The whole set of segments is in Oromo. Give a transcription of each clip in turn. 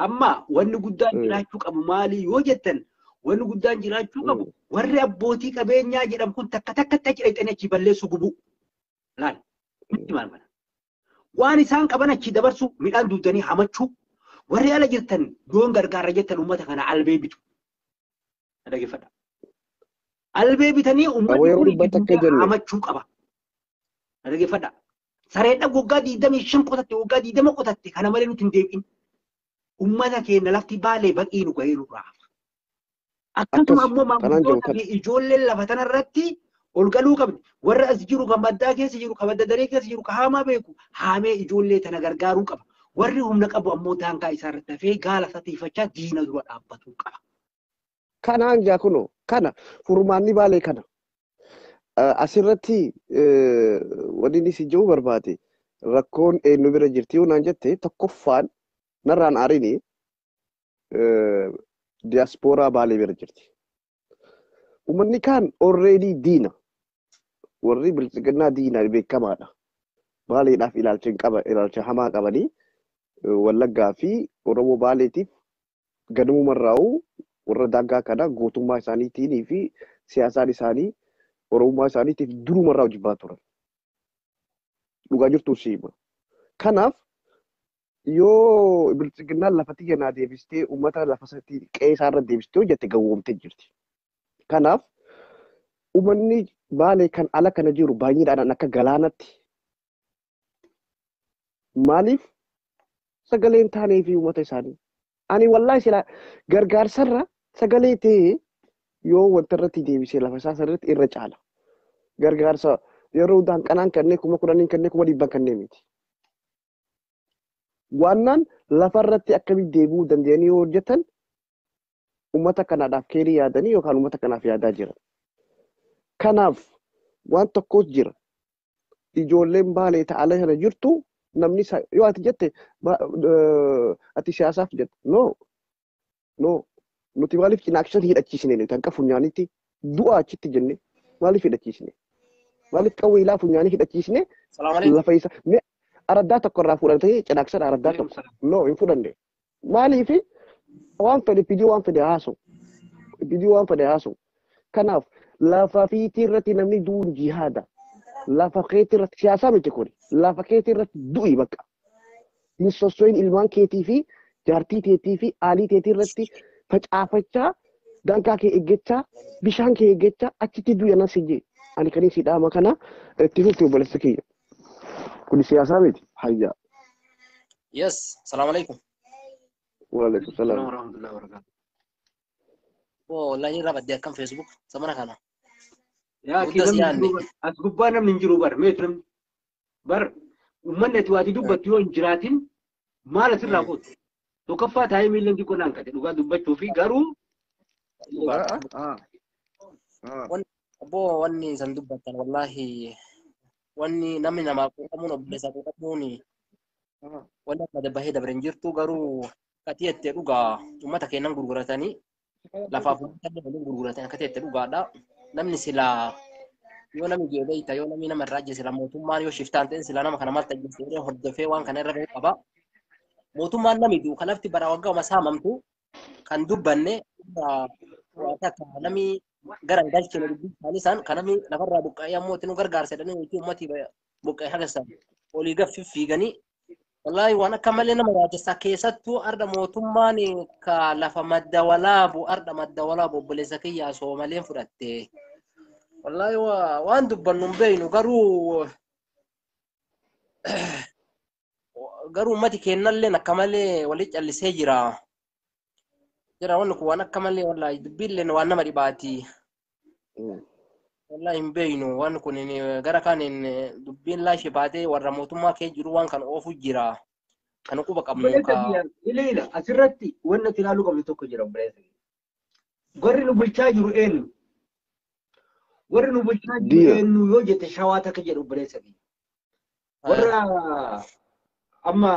amma wanni guddaan jiraachuu qabu maali yoo jettan wanni guddaan jiraachuu qabu warri abbootii qabeenyaa jedhamu kun takka takkatti achi dhaqxanii achi balleessu gubu laal miti maal mana waan isaan qaban achi dabarsu midhaan duudanii hamachuu warri ala jirtan doon gargaara jettan uummata kana albee bitu dhaggeeffadha albee bitanii uummanni kun hamachuu qaba dhaggeeffadha sareedha waggaa 25 qotatte waggaa 20 qotatte kana malee nuti hin deebiin ummata keenya lafti baalee baqii nu gahee nurraa akkasuma ammoo maanguddoota fi ijoolleen lafa tanarratti ol galuu qabdi warra as jiru kan baddaa keessa jiru kan badda daree keessa jiru kan haamaa beeku haamee ijoollee tana gargaaruu qaba warri humna qabu ammoo daangaa isaa irratti hafee gaala satiifachaa diina dura dhaabbatuu qaba. Kanaan jaa kunoo kana furmaanni baalee kana asirratti wanni inni si jiru barbaade rakkoon eenyu bira jirti yoo naan jette tokkoffaan narraan aarini diaspooraa baalee bira jirti. Uummanni kaan already diina warri bilchiginnaa diina beekamaadha. Baaleedhaaf ilaalcha hamaa qabanii Wallaggaa fi Oromoo Baaleetiif gadamumarraa'u warra daangaa kana gootummaa isaaniitii fi siyaasaan isaanii Oromummaa isaaniitiif durumarraa hojjibaa turan. Dhugaa jirtu siima. Kanaaf yoo bilchiginnaan lafatti kennaa deebistee uummata lafa isaatti qe'ee isaarra deebistee hojjette gawwoomtee jirti. Kanaaf uummanni Baalee kan ala kana jiru baay'inaan akka galaanatti maaliif sagaleen taanee fi uummata isaanii. Ani wallaahi sila gargaarsarra sagalee ta'ee yoo wanta irratti deebisee lafa isaa irratti irra caala. Gargaarsa yeroo daanqanaan kanneen 10,000 kanneen 100 kanneen miti. Waannaan lafa irratti akkamitti deebi'uu danda'anii yoo hojjetan uummata kanaadhaaf keerii yaadanii yookaan uummata kanaaf yaadaa jiran. Kanaaf waan tokkos jira. Ijoolleen Baalee ta'ala kana jirtu namni yoo ati jette ati siyaasaaf jette no nuti maaliif cinaakshan hidhachiisne nuti hanqa funyaanitti du'a achitti jenne maaliif hidhachiisne maaliif qawwee ilaa funyaanii hidhachiisne lafa isa araddaa tokko irraa fudhatee cinaakshan araddaa tokko no hin fudhanne maaliif waan fedhe bidii waan fedhe haasu kanaaf lafa fiitii irratti namni du'uun jihaada lafa keetii irratti siyaasaa miti kun lafa keetii irratti du'i bakka hin sossoin ilmaan keetii fi jaartii teetii fi aalii teetii irratti facaafachaa daangaa kee eeggachaa bishaan kee eeggachaa achitti du'a nan sijjee ani kan si dhaama kana itti fufti obboleessa kiyya kun siyaasaa miti hayyaa. Yes, salaam alaikum. Wa alaikum salaam. Warahmatullahi wabarakatuh. Wallahi irraa baddee akkam Facebook samana kana. Yaa kiilamni as gubbaa namni hin jiru bar meet namni bar uummanni ati waati dubbatti yoo hin jiraatin maal asirraa gootu tokkoffaa taa'ee miilan xiqqoo naan kate dhugaa dubbachuu fi garuu Abbo wanni san dubbattan wallahi wanni namni namaa quuqamuun obboleessaa quuqamuun wanni akka dabbahee dabren jirtu garuu qatii itti dhugaa uummata keenan gurguratanii lafaaf waliin gurguratan akka ta'e dhugaadha. Namni silaa yoo namni geedayta yoo namni nama irraa ajjeese mootummaan yoo shiftaan ta'e silaa nama kana maal tajjeesee hordofee waan kana irra gahuu qaba. Mootummaan namni duu kanafti bara waggaa masaamamtu kan dubbanne namni garan galchine dubbii isaanii isaan kan namni lafarraa buqqa'ee ammoo itti nu gargaarsa jedhanii uummatii buqqa'ee hagassan olii gaffi fiiganii wallahi waan akka malee nama raajessa keessattuu arda mootummaan ka lafa madda walaabu arda madda walaabu obboleessa kiyyaa soomaleen fudhatte wallahi waan dubbannu hin beeynu garuu ummati kennallee akka malee walitti callisee jira wanni kun waan akka malee wallahi dubbiillee waan nama dhibaati wallahi hin beeynu waan kun gara kaaniin dubbiin laashee baatee warra mootummaa kee jiru waan kan oofu jira kan quba qabnu ka ilaila asirratti wanna tilaalu qabnu tokko jira obboleessa gorri nu bulchaa jiru eenyu yoo jette shawaa takka jedhu obboleessa warra amma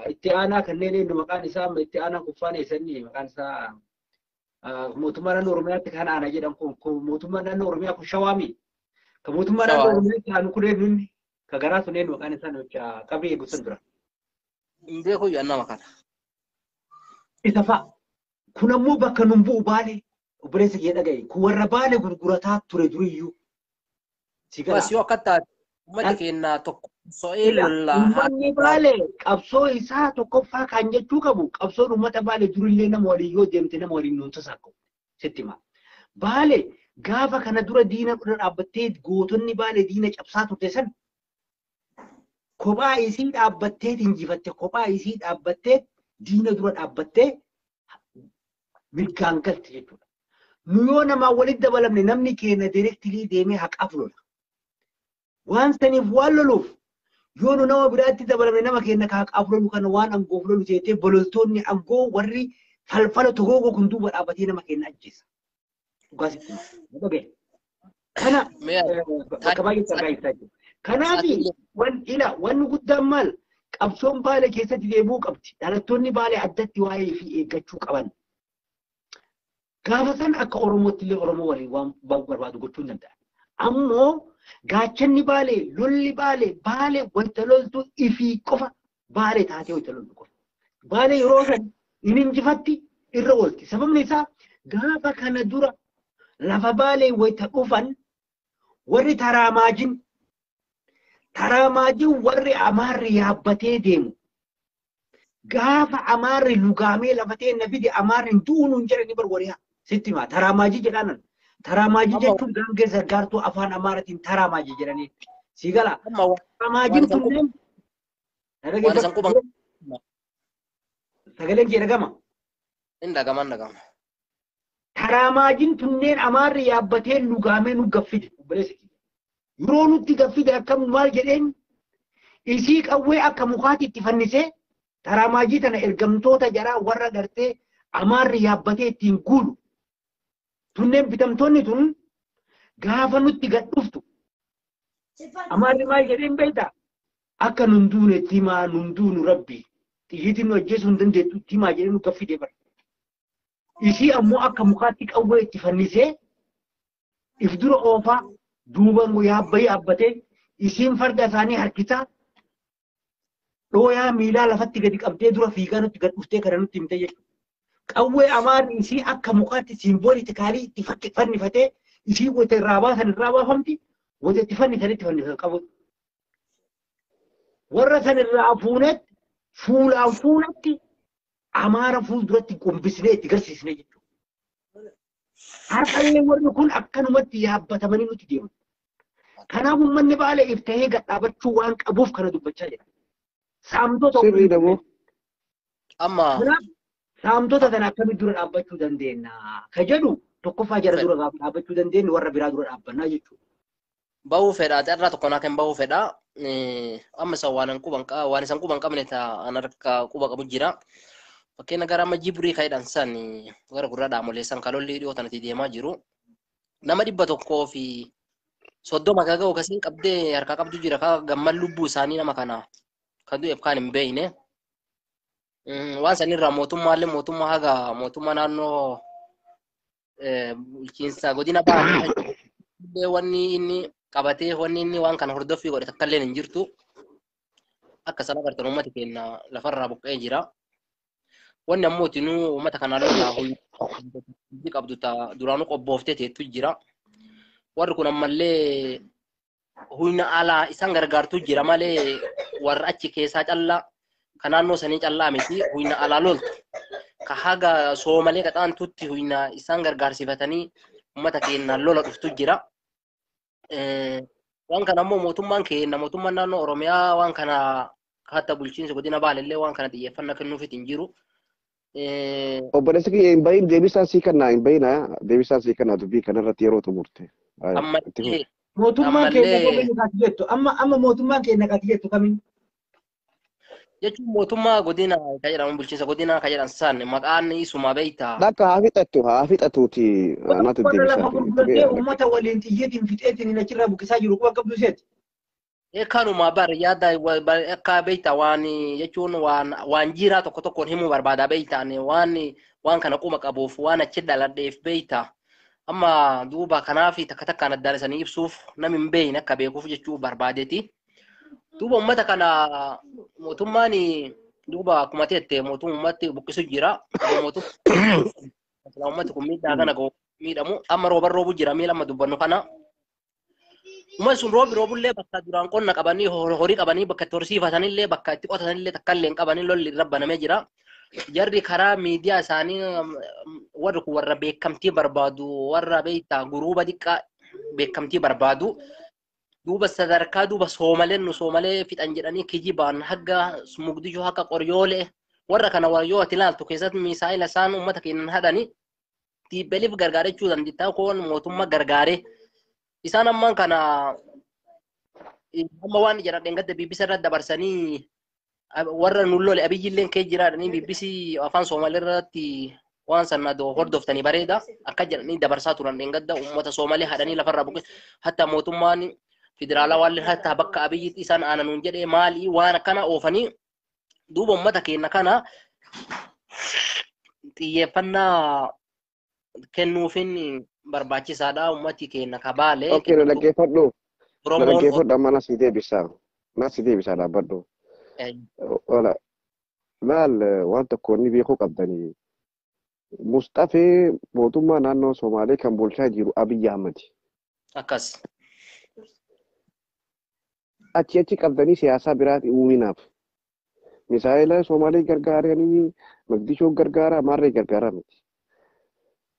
itti aanaa kanneen eenyu maqaan isaa amma itti aanaa kuffaan eessanii maqaan isaa mootummaa naannoo Oromiyaatti kan aanaa jedhan kun mootummaa naannoo Oromiyaa kun shawaami. Ka mootummaa naannoo Oromiyaatti aanu kun eenyuun ka garaa sun eenyu maqaan isaa namicha qabee eegu sun dura. Hin beeku yoo nama kana. isa fa'a. Kun ammoo bakka nun bu'u Baalee obboleessa kee dhagaye kun warra Baalee gurgurataa ture duriyyuu. Si gala. Bas yoo akka taate uummata keenya tokko so'ee lollaa Uummanni Baalee qabsoo isaa tokkoffaa kan jechuu qabu qabsoon uummata Baalee durillee nama waliin yoo deemte nama waliin nuun tasaaqu. Sitti hima. Baalee gaafa kana dura diina dura dhaabbattee gootonni Baalee diina cabsaa turte san kophaa isii dhaabbattee injifatte kophaa isii dhaabbattee diina dura dhaabbattee mirgaan galte jechuudha. Nu yoo namaa walitti dabalamne namni keenya direktilii deemee haqaaf lola. Waan saniif waan loluuf yoo nu nama biraatti dabalamne nama keenya haqaaf lolu kana waan angoof lolu jettee bololtoonni angoo warri falfala togoogoo kun duuba dhaabbatee nama keenya ajjeessa. Dhugaasitti nama. Kana bakka baay'ee sargaa ibsaa jiru. Kanaaf wanni guddaan maal qabsoon Baalee keessatti deebi'uu qabdi. Dhalattoonni Baalee addatti waa'ee fi eeggachuu qaban. Gaafa san akka Oromootti illee Oromoo waliin waan barbaadu gochuu hin danda'an. Ammoo gaachanni Baalee, lolli Baalee wanta loltu ifii qofa Baalee taatee wanta loltu qofa. Baalee yeroo san hin injifatti irra oolti. Sababni isaa gaafa kana dura lafa Baalee wanta dhufan warri taraamaajin warri Amaarri yaabbatee deemu. Gaafa Amaarri lugaamee lafatee na fide Amaarri duunuun jedhanii barwariyaa. Sitti maa taraamaajii jedhanan. Taraamaajii jechuun gaangee gargaartuu afaan Amaaratiin taraamaajii jedhanii. Si gala. Taraamaajiin kunneen sagaleen kee dhagama. Hin dhagama. Taraamaajiin kunneen Amaarri yaabbatee lugaamee nu gaffide. Yeroo nutti gaffide akkam maal jedheen isii qawwee akka mukaatti itti fannisee taraamaajii tana ergamtoota jaraa warra gartee Amaarri yaabbatee ittiin guulu. Tunneen bitamtoonni tun gaafa nutti gad dhuftu. Amaarri maal jedheen beektaa? Akka nun duune timaa nun duunu rabbi. Xiyyiitiin nu ajjeesuu hin dandeettu timaa jedhee nu gaffide bara. Isii ammoo akka mukaatti qawwee itti fannisee if dura oofaa duuban yaabbatee isiin farda isaanii harkisaa dhooyaa miilaa lafatti gadi qabdee dura fiigaa nutti gad dhuftee kana nutti himte jechuudha. Qawwee Amaarri isii akka mukaatti siimboolii kaalii itti fannifatee isii wata irraa baasan irraa baafamti wata itti fannifatan qabu. Warra san irraa fuulaan fuulatti Amaara fuulduratti gombisnee itti garsiisnee jechuudha. Har'allee warri kun akkanumatti yaabbatamanii nuti deeman. Kanaaf uummanni Baalee iftahee gad dhaabachuu waan qabuuf kana dubbachaa jira. Saamtota kana akkamitti dura dhaabbachuu dandeenya? Ka jedhu tokkoffaa jara dura dhaabbachuu dandeenyu warra biraa dura dhaabbannaa jechuudha. Bahuu fedhaa irraa tokko naa kan bahuu fedhaa. Amma isa waan isan quban qabne ta'an harka quba qabu jira. Fakkeenya gara amma Jiburii ka'edhaan san gara gurraa dhaamolee san kalolli dhiyootan itti deemaa jiru. Nama 130 kan ga'u kasiin qabdee harka qabdu jira ka gamman lubbuu isaanii nama kana kan du'eef kan hin beeyne. Waan sanirraa mootummaa haga mootummaa naannoo bulchiinsa godina baay'ee wanni inni qabatee wanni inni waan kana hordoffii godhe takka illee hin jirtu. Akka sana agartan uummati keenya lafarraa buqqa'ee jira. Wanni ammoo tinuu uummata kanaan lolaa hundi qabdu duraanuu qobbooftee teettu jira. Warri kun ammallee humna alaa isaan gargaartu jira malee warra achi keessaa callaa kan naannoo sanii callaa miti humna alaa loltu. Ka haga Soomalee qaxaantutti humna isaan gargaarsifatanii uummata keenyaan lola dhuftu jira. Waan kana ammoo mootummaan naannoo Oromiyaa waan kana hatta bulchiinsa godina Baalellee waan kana xiyyeeffannaa kennuufit hin jiru. Obboleessi kiyya hin bahin deebisaan sii kennaa hin bahina deebisaan sii kennaa dubbii kanarratti yeroo xumurte. Mootummaan keenya jettu amma mootummaan keenya qati jettu kamiin? Jechuun mootummaa godina kan jedhamu bulchiinsa godina kan jedhan san maqaan isuma beeyta. Dhakka haa fixattuuti naatu deebisaa. Uummata waliin xiyyeetiin fixeetiin achirraa buqqisaa jiru quba qabdu seeti. Kanuma bar yaada akka beeyta waan jechuun waan jiraa tokko tokkoon himuu barbaada beeytaan waan kana quma qabuuf waan achi dhaladheef beeyta. Amma duuba kanaaf takka takkaan addaan isanii ibsuuf namni hin beeyne akka beekuuf jechuu barbaadeeti. Duuba uummata kana mootummaan duuba akkuma teette mootummatti buqqisu jira ummati kun miidhaa kana miidhamu amma rooban roobu jira miila amma dubbannu kana umma sun roobullee bakka duraan qonna qabanii horii qabanii bakka itti horsiifatanillee bakka itti qotatanillee takkallee hin qabanii lolli rabbanamee jira jarri karaa miidiyaa isaanii warri kun warra beekamtii barbaadu warra beektaa guruuba xiqqaa beekamtii barbaadu duuba sadarkaa duuba soomalee fixan jedhanii kijibaan hagga mugdishoo haka qoryoolee warra kana yoo ati ilaaltu keessatti misaa'ila isaan uummata keenyan hadhanii tiibbeliif gargaarachuu dandeettaa koon mootummaa gargaaree isaan ammaan kana amma waan jedhan gadda BBC irratti dabarsanii warra nullole abiyyilleen kee jiraadhanii BBC afaan Soomalee irratti waan sanna hordoftanii bareeda akka jedhanii dabarsaa turan gadda uummata Soomalee hadhanii lafarraa buqqe hatta mootummaan federaalaa waan hatta bakka abiyyitti isaan aananuun jedhee maalii waan akkana oofanii duuba uummata keenya kana xiyyeeffannaa kennuufin barbaachisaadha ummati keenya kabaale. Okay, dhaggeeffadhu. Dhaggeeffadhu amma nas deebisaa dhaabbadhu. Wala laal waan tokko inni beekuu qabdanii. Mustafee mootummaa naannoo Somaalee kan bulchaa jiru Abiyyi Ahmad. Akkas. Achi qabdanii siyaasaa biraati uuminaaf. Misaa'ila Somaalee gargaaranii Magdishoo gargaara Maarree gargaara miti.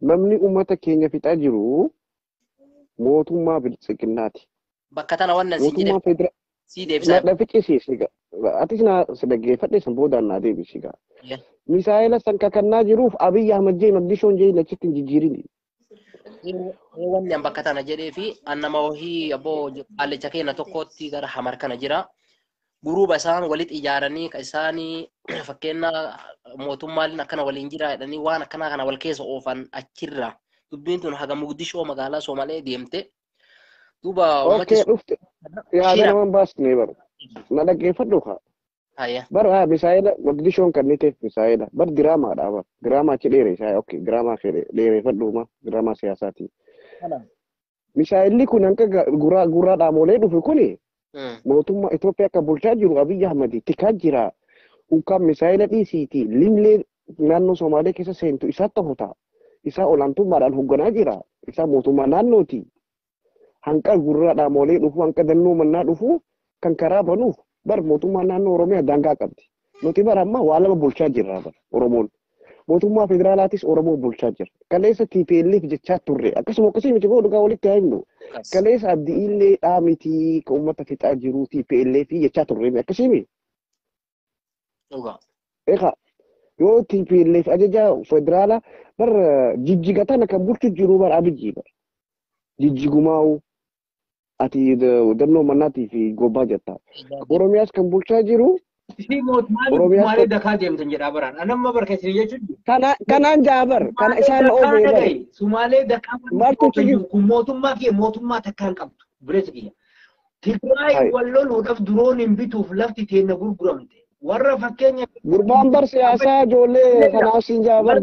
Namni uummata keenya fixaa jiru mootummaa bilisiginnaati. Bakka tana wannan si jedhe si deebisa. Na fiqisiisiga. Atis na dhaggeeffadhe san boodaan na deebisiga. Misaa'ila san kakannaa jiruuf Abiyyi Ahmad jee Magdishoon jee lachitti hin jijjiirini. Wanni an bakka tana jedhee fi annama wahii abboo qaallicha keenya tokkotti gara hamar kana jira. Guruuba isaan walitti ijaaranii ka isaanii fakkeenya mootummaan akkana waliin jira jedhanii waan akkana kana wal keessa oofan achirra dubbiin tun haga Mugdishoo magaalaa Soomalee deemte duuba uummati dhufte yaada naman baasne baru na dhaggeeffadhu haa bara misaa'ila Mugdishoon kan ni ta'e misaa'ila bar diraamaadha bar diraamaa achi dheere isaa okay diraamaa dheereffadhuuma diraamaa siyaasaati misaa'illi kun hanqa guraa dhaamolee dhufe kuni mootummaa Itoophiyaa akka bulchaa jiru Abiyyi Ahmad tikaa jira. Ukaan misaa'ila dhiisiiti limlee naannoo Somaalee keessa seentu isaa ta'uta. Isaa olaantummaadhaan hoogganaa jira. Isaa mootummaa naannooti. Hanqa gurra dhaamolee dhufu hanqa dannoo mannaa dhufu kan karaa banuuf bar mootummaa naannoo Oromiyaa daangaa qabdi. Nuti bara amma waa lama bulchaa jirra bar Oromoon. Mootummaa federaalaatis Oromoo bulchaa jira. Kaleessa TPLF jechaa turre. Akkasuma akkasii miti godhu gaa walitti haimnu. Kaleessa addi illee dhaamiti ka uummata fixaa jiru TPLF jechaa turre akkasii mi. Eka yoo TPLF ajaja federaalaa bar jijjigatan kan bulchu jiru bar Abiyyi bar. Jijjigumaa'u ati dannoo mannaatii fi gobbaa jetta. Oromiyaas kan bulchaa jiru Oromiyaa dakaa deemtan jedhaa baraan. Anamma barkeessine jechuudha. Kanaan jaabar. Kana isaan oofee. Sumaalee dakaa kun mootummaa takkaan qabdu. Bireessa kiyya. Tigraay wal loluudhaaf duroon hin bituuf lafti teenna gurguramte. Warra fakkeenya. Gurbaan bar siyaasaa ijoollee kanaaf siin jaabar